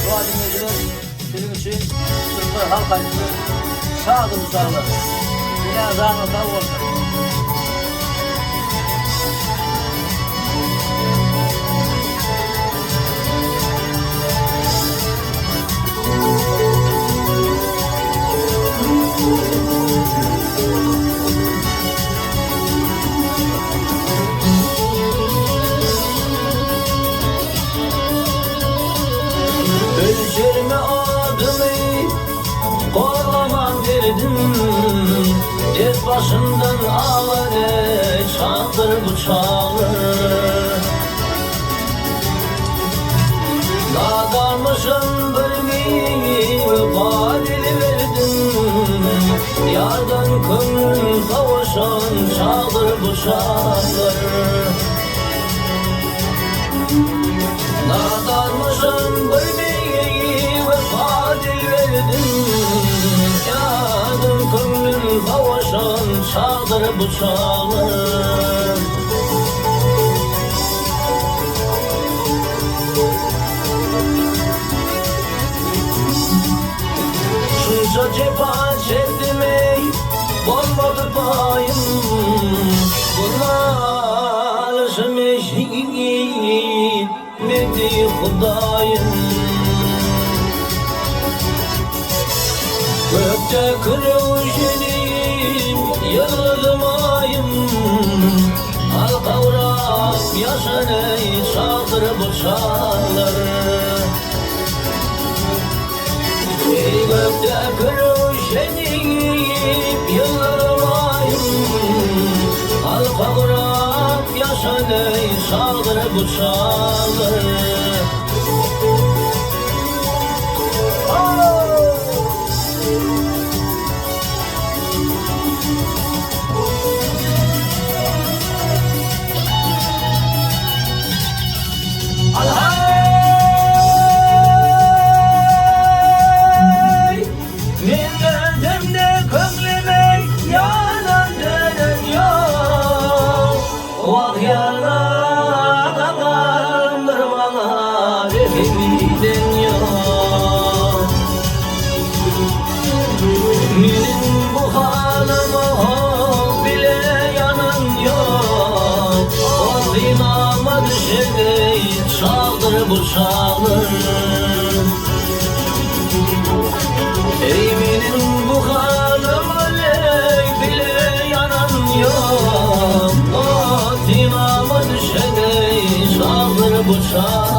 Dua dinleyiciler, film için Sırplar halk acısı sağdır sağlar. Yine zahmata olsun. Ölçerime adımı kollaman verdim. Dert başımdan ağları çaldır bıçağı. Nadanmışım bölmeyi badeli verdim. Yardan könlüm kavuşan çaldır bıçağı. Nadanmışım bölmeyi badeli verdim. Yardan könlüm kavuşan çaldır bıçağı. Şunca cefa çektim ey, olmadı payım. Buna alışım eşiği dedi Hudayım. Gökte kırılışenim, yıldırım ayım. Al kavrak yaşan ey, çaldır bıçakları. Ey gökte kırışenip yıllarım ayım. Al kavrak yaşan ey, çaldır bıçakları. Benim bu halıma bile yanan yok. O zinama düşeni çaldır bıçağı. Ey benim bu halıma bile yanan yok. O zinama düşeni çaldır bıçağı.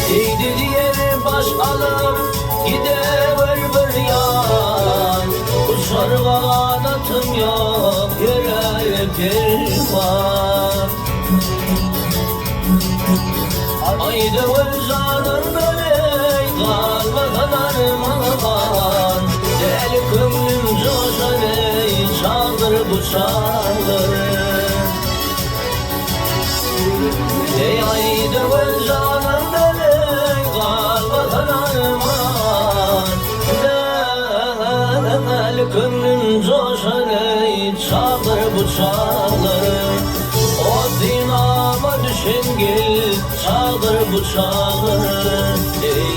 Eğdi diğer baş alıp gidever bir yan. Uçar kanatım yok, yere pervan. Haydi öl canım böyle, kalmadan armağan. Deli könlüm coşan ey, çaldır bıçakları. Ey haydi öl canım böyle, kalmadan armağan. Deli könlüm coşan ey, çaldır bıçakları. O zinama düşen gel, çaldır bıçakları. Ey